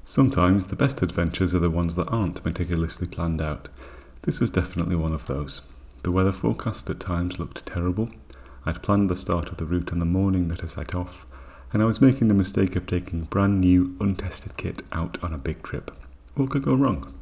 Sometimes the best adventures are the ones that aren't meticulously planned out. This was definitely one of those. The weather forecast at times looked terrible. I'd planned the start of the route on the morning that I set off, and I was making the mistake of taking brand new, untested kit out on a big trip. What could go wrong?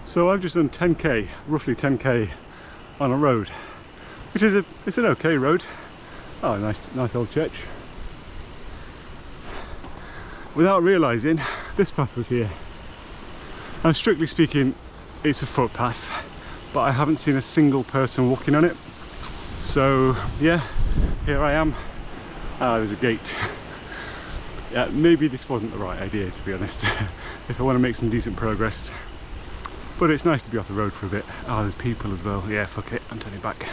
So I've just done 10k, roughly 10k on a road, which is it's an okay road. Oh, nice old church. Without realising, this path was here. Now, strictly speaking, it's a footpath, but I haven't seen a single person walking on it. So yeah, here I am. There's a gate. Yeah, maybe this wasn't the right idea, to be honest, if I want to make some decent progress. But it's nice to be off the road for a bit. Oh, there's people as well. Yeah, fuck it, I'm turning back.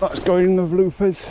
That's going in the loopers.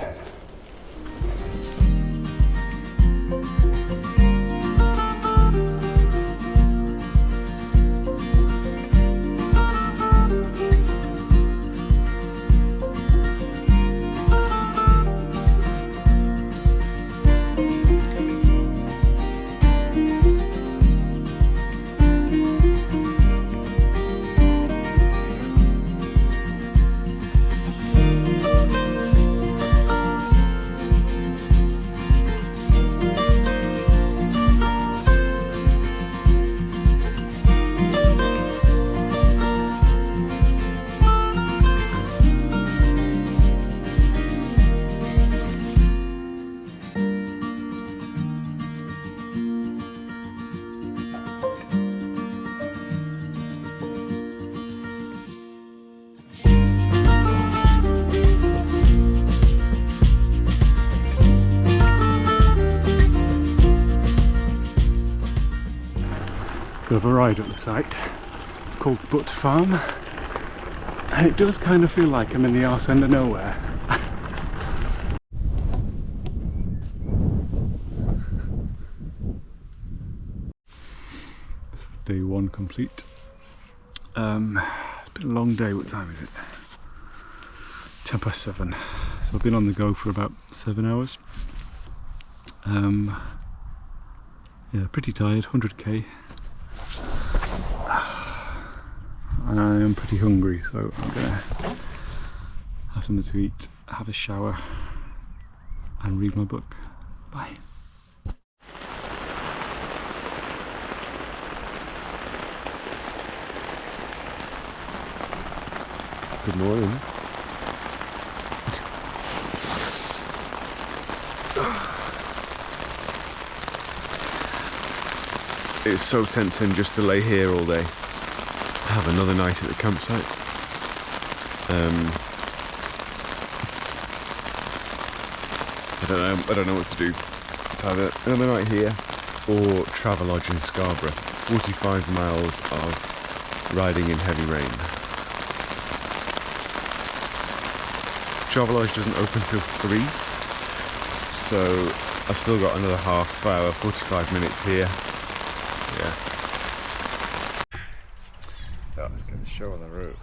So I've arrived at the site. It's called Butt Farm, and it does kind of feel like I'm in the arse end of nowhere. So day one complete. It's been a long day. What time is it? 7:10. So I've been on the go for about 7 hours. Yeah, pretty tired. 100k. I am pretty hungry, so I'm gonna have something to eat, have a shower, and read my book. Bye. Good morning. It's so tempting just to lay here all day. Have another night at the campsite. I don't know what to do. It's either another night here or Travelodge in Scarborough. 45 miles of riding in heavy rain. Travelodge doesn't open till 3, so I've still got another half hour, 45 minutes here. Yeah. Let's get the show on the road.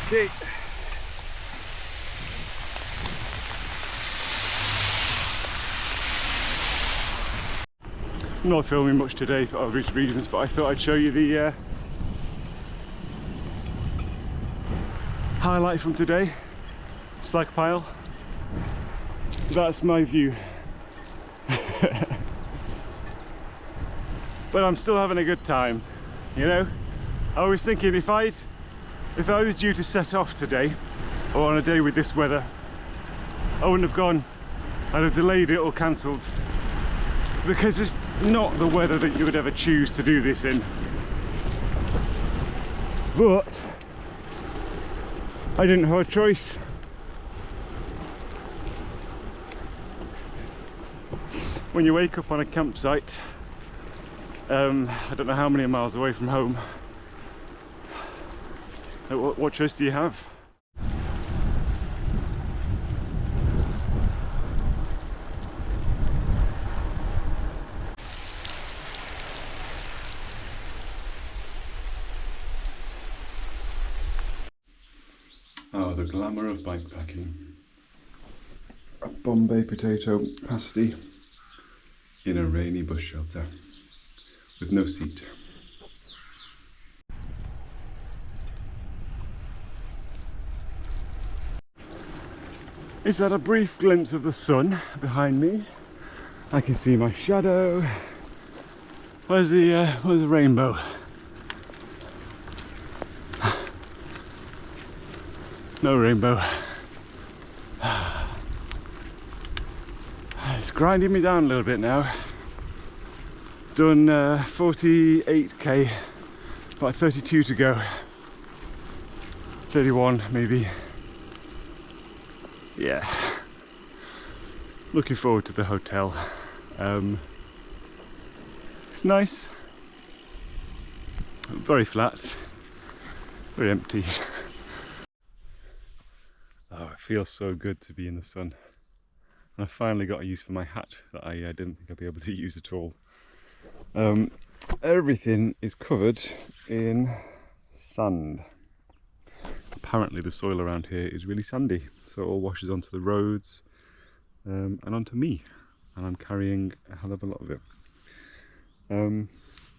Okay. I'm not filming much today for obvious reasons, but I thought I'd show you the highlight from today. Slag pile. That's my view. But I'm still having a good time, you know. I was thinking if I was due to set off today, or on a day with this weather, I wouldn't have gone I'd have delayed it or cancelled, because it's not the weather that you would ever choose to do this in. But I didn't have a choice. When you wake up on a campsite, I don't know how many miles away from home, what choice do you have? Oh, the glamour of bikepacking. A Bombay potato pasty in a rainy bush shelter with no seat. Is that a brief glimpse of the sun behind me? I can see my shadow. Where's the rainbow? No rainbow. It's grinding me down a little bit now. Done 48k, about 32 to go. 31 maybe. Yeah. Looking forward to the hotel. It's nice. Very flat. Very empty. Oh, it feels so good to be in the sun. And I finally got a use for my hat that I didn't think I'd be able to use at all. Everything is covered in sand. Apparently the soil around here is really sandy, so it all washes onto the roads and onto me, and I'm carrying a hell of a lot of it.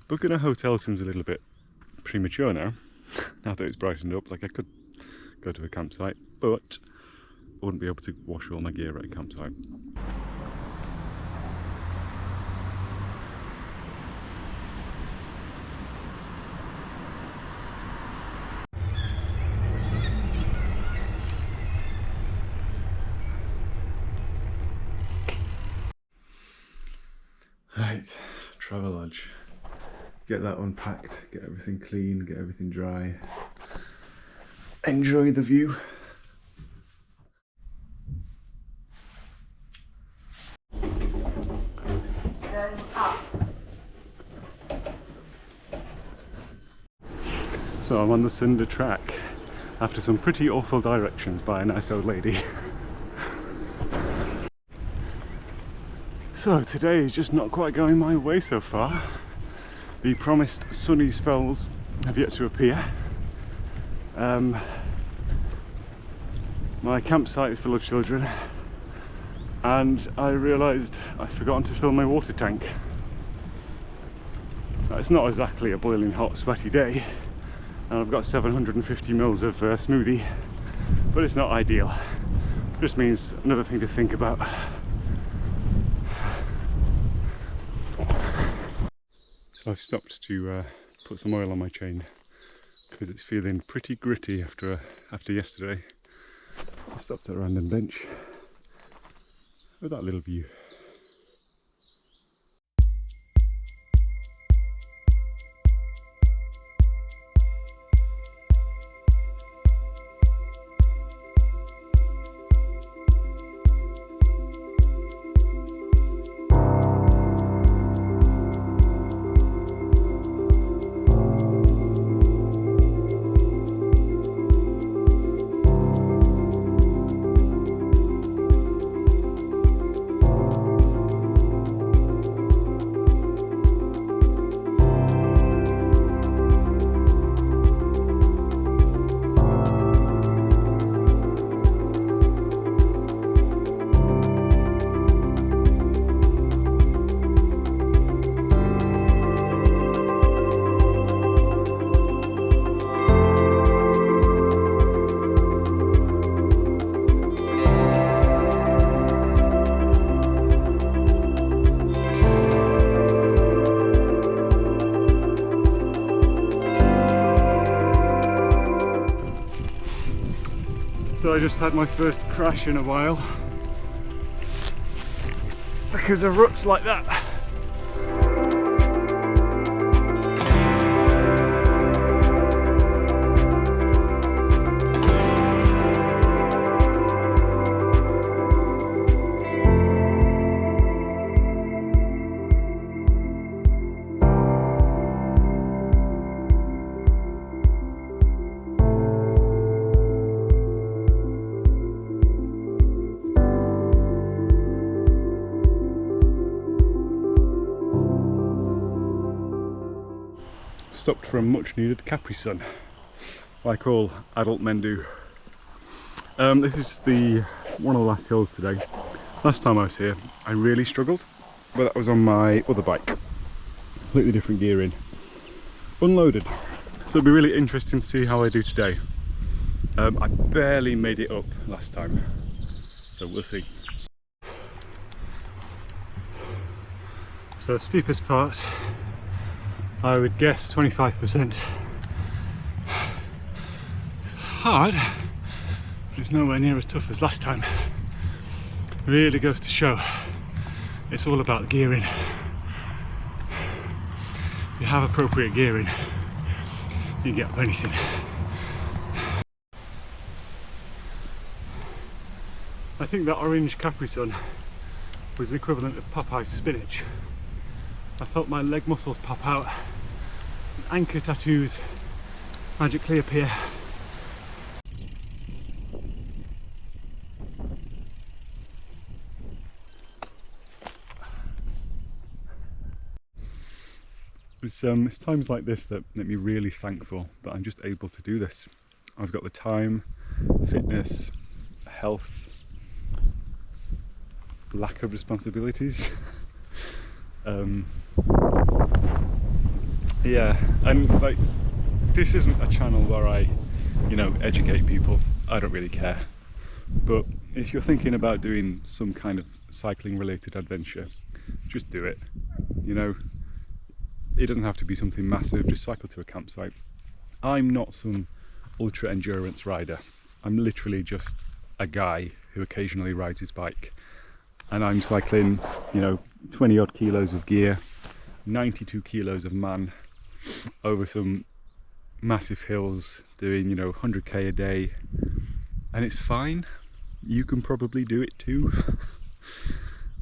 Booking a hotel seems a little bit premature now, now that it's brightened up. Like, I could go to a campsite, but I wouldn't be able to wash all my gear at a campsite. Right, Travelodge. Get that unpacked, get everything clean, get everything dry. Enjoy the view. So I'm on the Cinder track after some pretty awful directions by a nice old lady. So today is just not quite going my way so far. The promised sunny spells have yet to appear. My campsite is full of children, and I realised I'd forgotten to fill my water tank. Now, it's not exactly a boiling hot sweaty day, and I've got 750 mils of smoothie, but it's not ideal. It just means another thing to think about. So I've stopped to put some oil on my chain because it's feeling pretty gritty after yesterday. I stopped at a random bench with that little view. So I just had my first crash in a while. because of ruts like that. Stopped for a much needed Capri Sun, like all adult men do. This is one of the last hills today. Last time I was here I really struggled, but that was on my other bike, completely different gearing, unloaded. So it'll be really interesting to see how I do today. I barely made it up last time, so we'll see. So steepest part, I would guess 25%. Hard, but it's nowhere near as tough as last time. Really goes to show it's all about gearing. If you have appropriate gearing, you can get up anything. I think that orange Capri Sun was the equivalent of Popeye's spinach. I felt my leg muscles pop out, anchor tattoos magically appear. It's times like this that make me really thankful that I'm just able to do this. I've got the time, fitness, health, lack of responsibilities. Yeah, and like, this isn't a channel where I, educate people. I don't really care. But if you're thinking about doing some kind of cycling related adventure, just do it. It doesn't have to be something massive, just cycle to a campsite. I'm not some ultra endurance rider. I'm literally just a guy who occasionally rides his bike. And I'm cycling, 20 odd kilos of gear, 92 kilos of man over some massive hills, doing, 100k a day. And it's fine. You can probably do it too.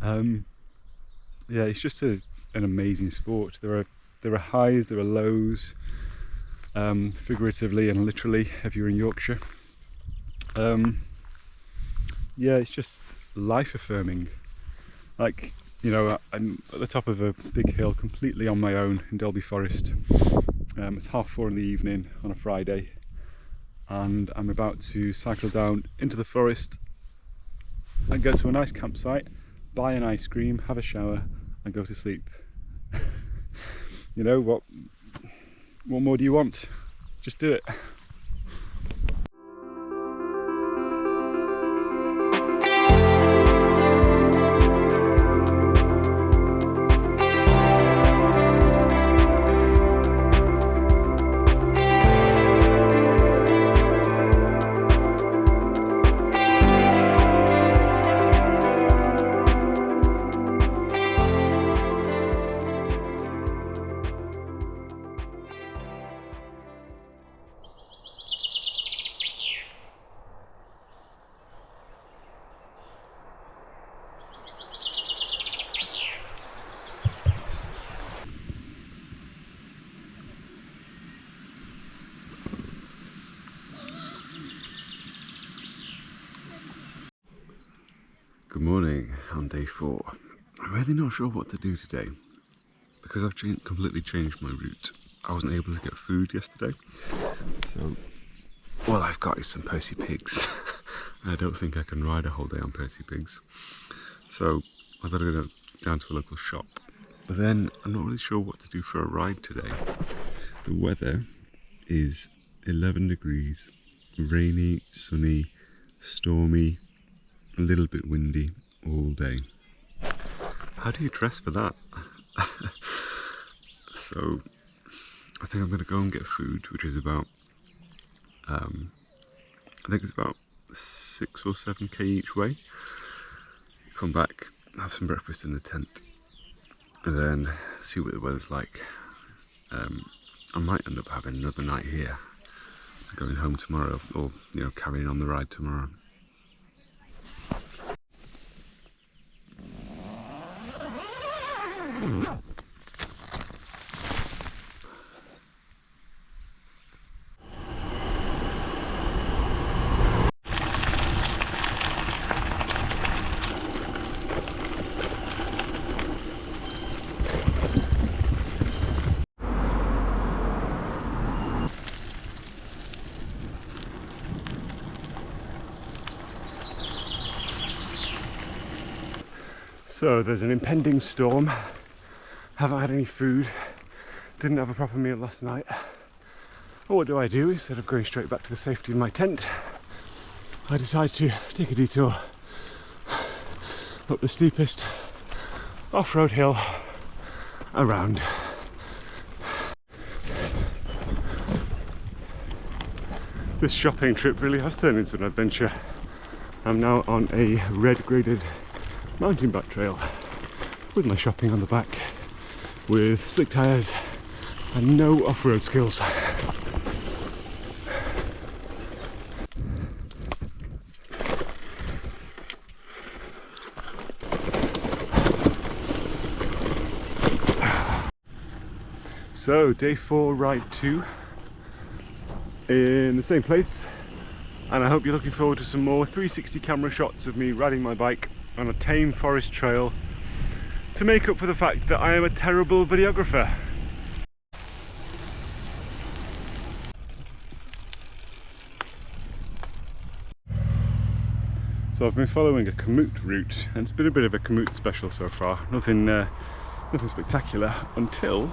Yeah, it's just an amazing sport. There are highs, there are lows, figuratively and literally if you're in Yorkshire. Yeah, it's just life affirming. Like, I'm at the top of a big hill completely on my own in Delby Forest. It's 4:30 in the evening on a Friday, and I'm about to cycle down into the forest and go to a nice campsite, buy an ice cream, have a shower and go to sleep. What more do you want? Just do it. Good morning on day 4. I'm really not sure what to do today because I've completely changed my route. I wasn't able to get food yesterday, so all I've got is some Percy Pigs. I don't think I can ride a whole day on Percy Pigs, so I better go down to a local shop. But then I'm not really sure what to do for a ride today. The weather is 11 degrees, rainy, sunny, stormy, a little bit windy all day. How do you dress for that? So I think I'm going to go and get food, which is about I think it's about 6 or 7k each way. Come back, have some breakfast in the tent, and then see what the weather's like. I might end up having another night here, going home tomorrow, or carrying on the ride tomorrow. So there's an impending storm. Haven't had any food. Didn't have a proper meal last night. Well, what do I do? Instead of going straight back to the safety of my tent, I decide to take a detour up the steepest off-road hill around. This shopping trip really has turned into an adventure. I'm now on a red graded mountain bike trail with my shopping on the back, with slick tyres and no off-road skills. So day 4, ride 2 in the same place, and I hope you're looking forward to some more 360 camera shots of me riding my bike on a tame forest trail to make up for the fact that I am a terrible videographer. So I've been following a Komoot route, and it's been a bit of a Komoot special so far. Nothing spectacular until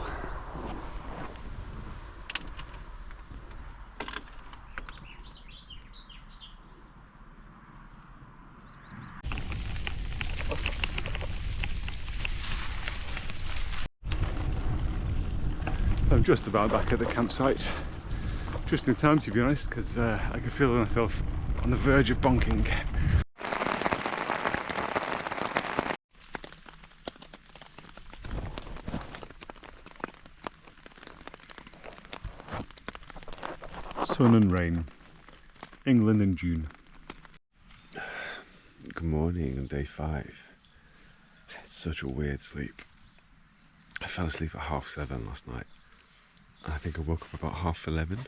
I'm just about back at the campsite, just in time to be honest, because I can feel myself on the verge of bonking. Sun and rain, England in June. Good morning on day 5. It's such a weird sleep. I fell asleep at 7:30 last night. I think I woke up about 11:30.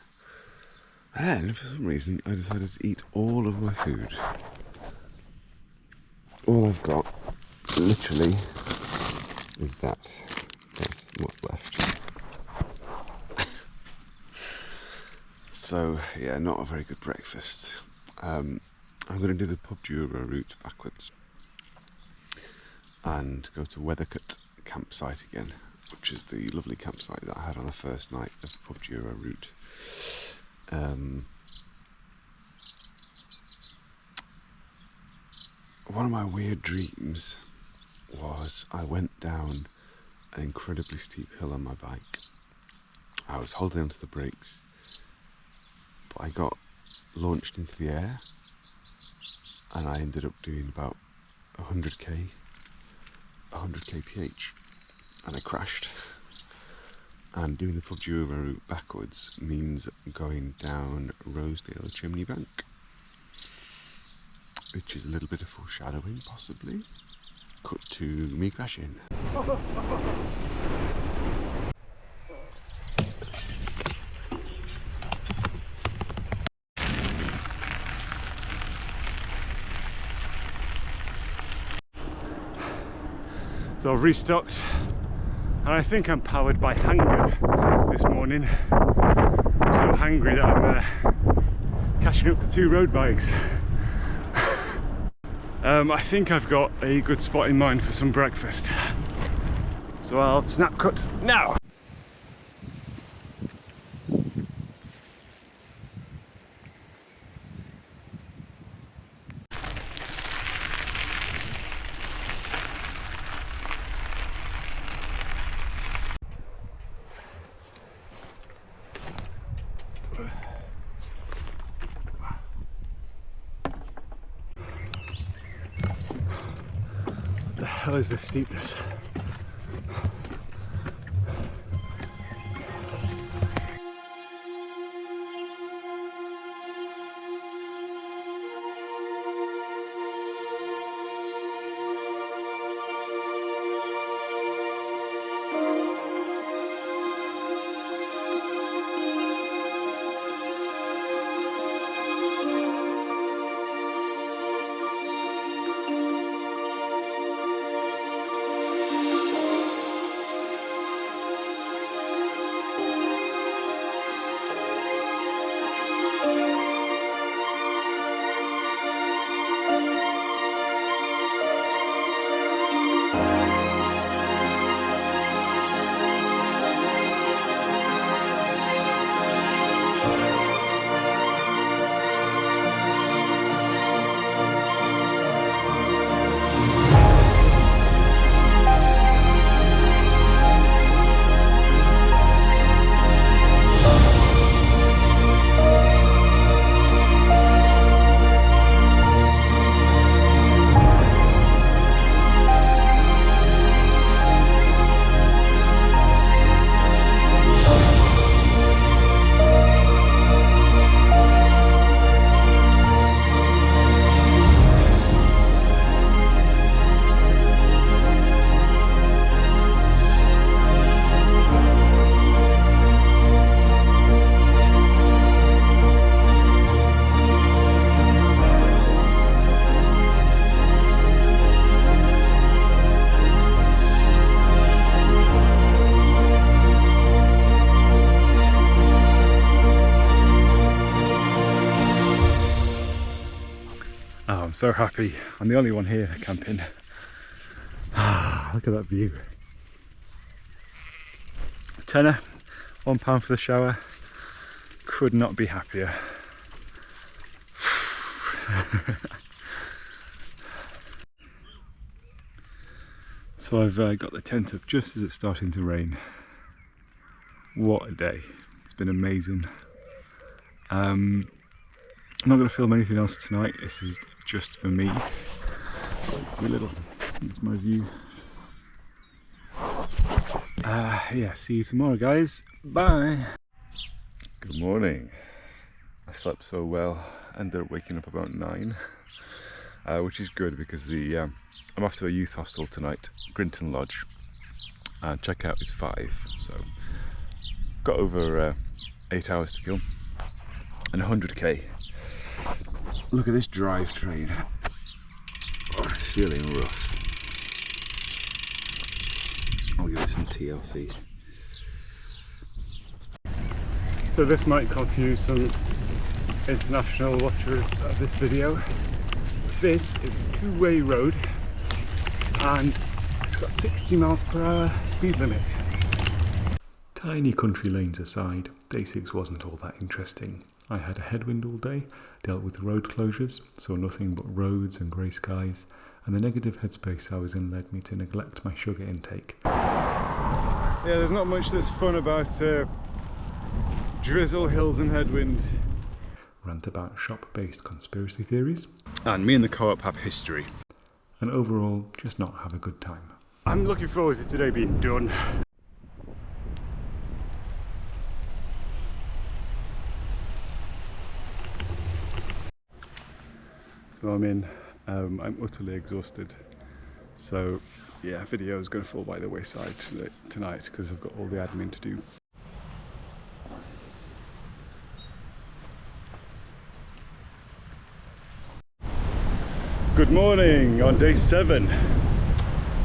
And for some reason I decided to eat all of my food. All I've got, literally, is that. That's what's left. So yeah, not a very good breakfast. I'm going to do the Pub Jura route backwards and go to Weathercote campsite again, which is the lovely campsite that I had on the first night of the Pub Jura route. One of my weird dreams was I went down an incredibly steep hill on my bike. I was holding onto the brakes, but I got launched into the air and I ended up doing about 100 kph, and I crashed. And doing the Pub Jura route backwards means going down Rosedale Chimney Bank, which is a little bit of foreshadowing, possibly. Cut to me crashing. So I've restocked, and I think I'm powered by hunger this morning. I'm so hungry that I'm catching up to 2 road bikes. I think I've got a good spot in mind for some breakfast, so I'll snap cut now. hell is this steepness? I'm so happy. I'm the only one here camping. Look at that view. Tenner, £1 for the shower. Could not be happier. So I've got the tent up just as it's starting to rain. What a day. It's been amazing. I'm not going to film anything else tonight. This is just for me. That's my view. Yeah, see you tomorrow, guys. Bye. Good morning. I slept so well. Ended up waking up about 9, which is good because I'm off to a youth hostel tonight, Grinton Lodge, and checkout is 5. So got over 8 hours to kill and 100k. Look at this drivetrain. Oh, it's feeling rough. I'll give it some TLC. So this might confuse some international watchers of this video. This is a two-way road and it's got 60 miles per hour speed limit. Tiny country lanes aside, day 6 wasn't all that interesting. I had a headwind all day, dealt with road closures, saw nothing but roads and grey skies, and the negative headspace I was in led me to neglect my sugar intake. Yeah, there's not much that's fun about drizzle, hills and headwind. Rant about shop-based conspiracy theories. And me and the co-op have history. And overall, just not have a good time. I'm looking forward to today being done. So I'm utterly exhausted. So yeah, video is going to fall by the wayside tonight because I've got all the admin to do. Good morning on day 7.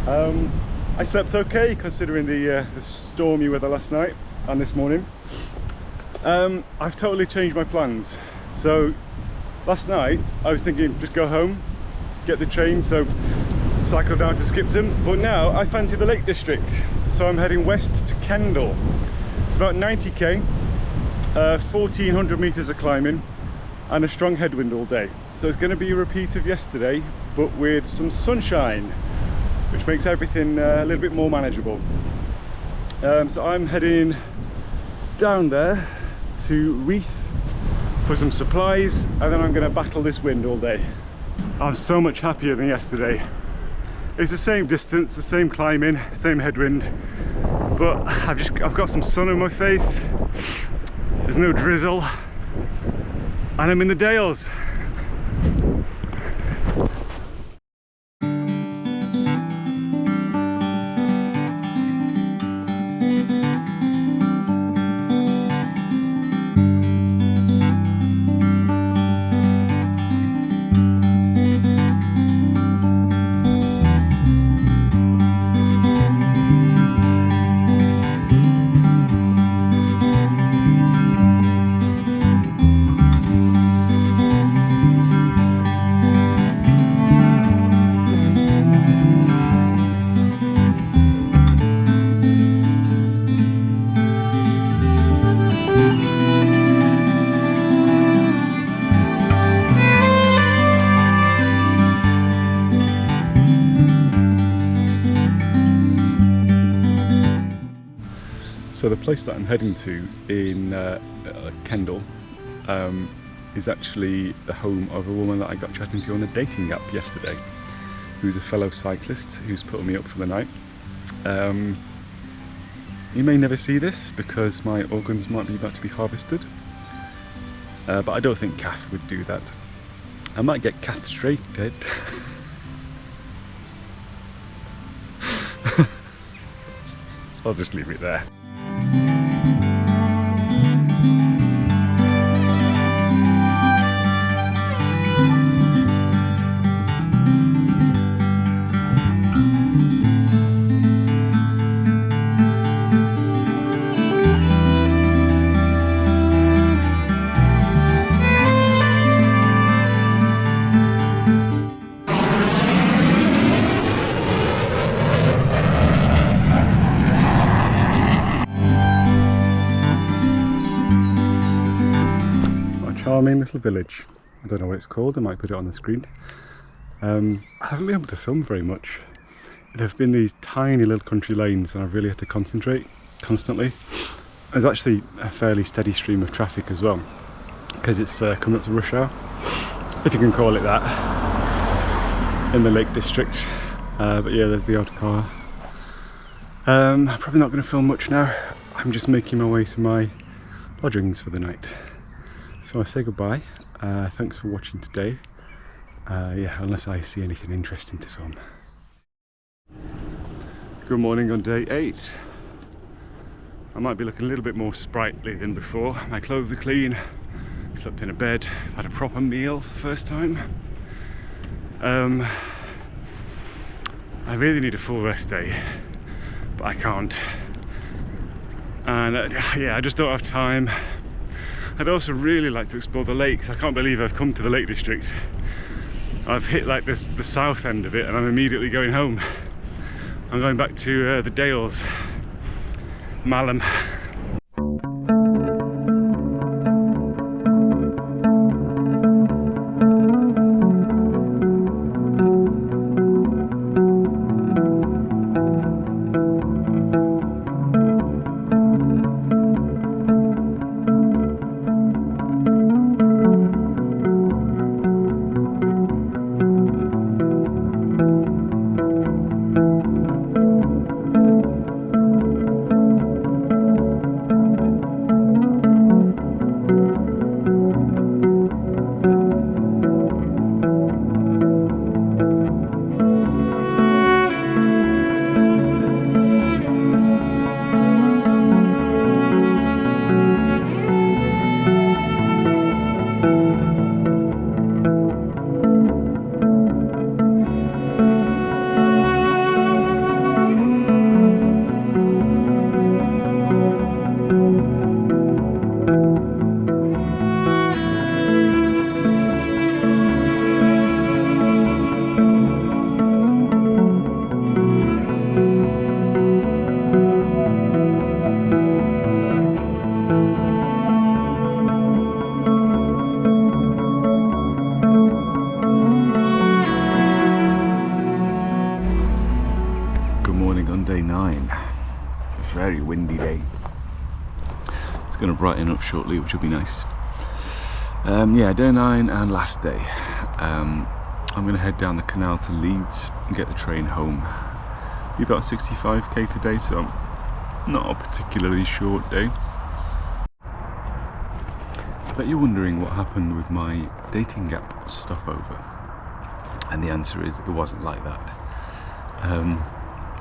I slept okay considering the stormy weather last night and this morning. I've totally changed my plans. So last night I was thinking just go home, get the train, so cycle down to Skipton, but now I fancy the Lake District, so I'm heading west to Kendal. It's about 90k, 1400 meters of climbing and a strong headwind all day. So it's going to be a repeat of yesterday but with some sunshine, which makes everything a little bit more manageable. So I'm heading down there to Reeth for some supplies, and then I'm going to battle this wind all day. I'm so much happier than yesterday. It's the same distance, the same climbing, same headwind, but I've got some sun on my face. There's no drizzle, and I'm in the Dales. So the place that I'm heading to in Kendal is actually the home of a woman that I got chatting to on a dating app yesterday, who's a fellow cyclist who's putting me up for the night. You may never see this because my organs might be about to be harvested, but I don't think Kath would do that. I might get castrated. I'll just leave it there. Charming little village. I don't know what it's called, I might put it on the screen. I haven't been able to film very much. There have been these tiny little country lanes and I've really had to concentrate constantly. There's actually a fairly steady stream of traffic as well, because it's coming up to rush hour, if you can call it that, in the Lake District. But yeah, there's the odd car. I'm probably not going to film much now. I'm just making my way to my lodgings for the night. So I say goodbye, thanks for watching today, yeah, unless I see anything interesting to film. Good morning on day 8. I might be looking a little bit more sprightly than before. My clothes are clean, slept in a bed, had a proper meal for the first time. I really need a full rest day, but I can't. And yeah, I just don't have time. I'd also really like to explore the lakes. I can't believe I've come to the Lake District. I've hit like the south end of it and I'm immediately going home. I'm going back to the Dales, Malham. Very windy day. It's going to brighten up shortly, which will be nice. Yeah, day 9 and last day. I'm going to head down the canal to Leeds and get the train home. Be about 65k today, so not a particularly short day. I bet you're wondering what happened with my dating app stopover, and the answer is it wasn't like that.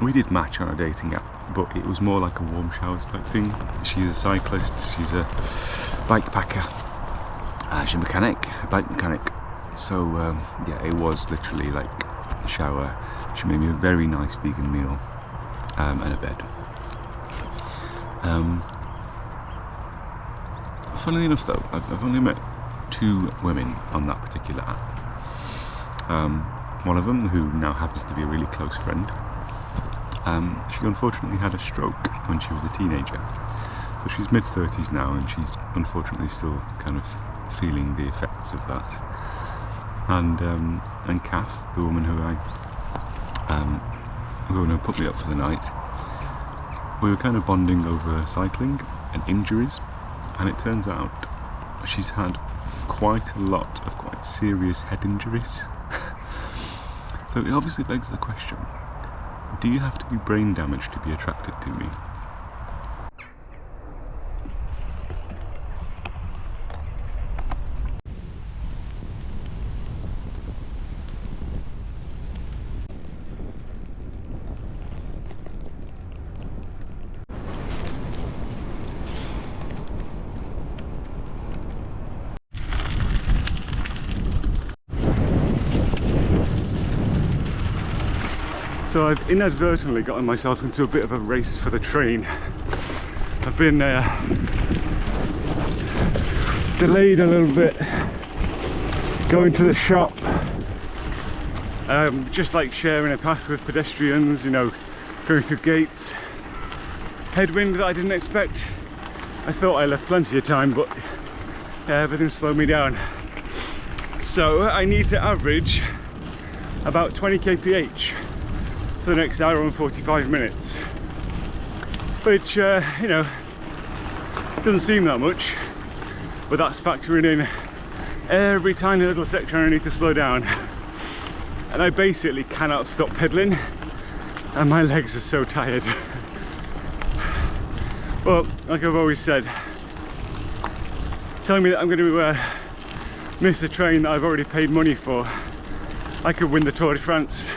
We did match on a dating app, but it was more like a warm showers type thing. She's a cyclist, she's a bike packer, she's a bike mechanic. So yeah, it was literally like a shower. She made me a very nice vegan meal and a bed. Funnily enough though, I've only met 2 women on that particular app. One of them, who now happens to be a really close friend, she unfortunately had a stroke when she was a teenager. So she's mid-30s now, and she's unfortunately still kind of feeling the effects of that. And Kath, the woman who put me up for the night, we were kind of bonding over cycling and injuries, and it turns out she's had quite a lot of quite serious head injuries. So it obviously begs the question, do you have to be brain damaged to be attracted to me? So I've inadvertently gotten myself into a bit of a race for the train. I've been delayed a little bit going to the shop. Just like sharing a path with pedestrians, you know, going through gates. Headwind that I didn't expect. I thought I left plenty of time, but everything slowed me down. So I need to average about 20 kph for the next hour and 45 minutes, which you know, doesn't seem that much, but that's factoring in every tiny little section I need to slow down, and I basically cannot stop pedaling, and my legs are so tired. Well, like I've always said, telling me that I'm going to miss a train that I've already paid money for, I could win the Tour de France.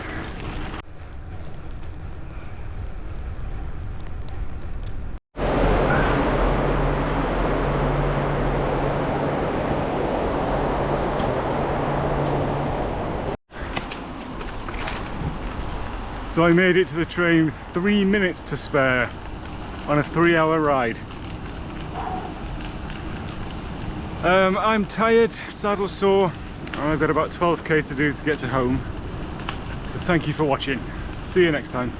So I made it to the train with 3 minutes to spare on a 3-hour ride. I'm tired, saddle sore, and I've got about 12k to do to get to home. So thank you for watching. See you next time.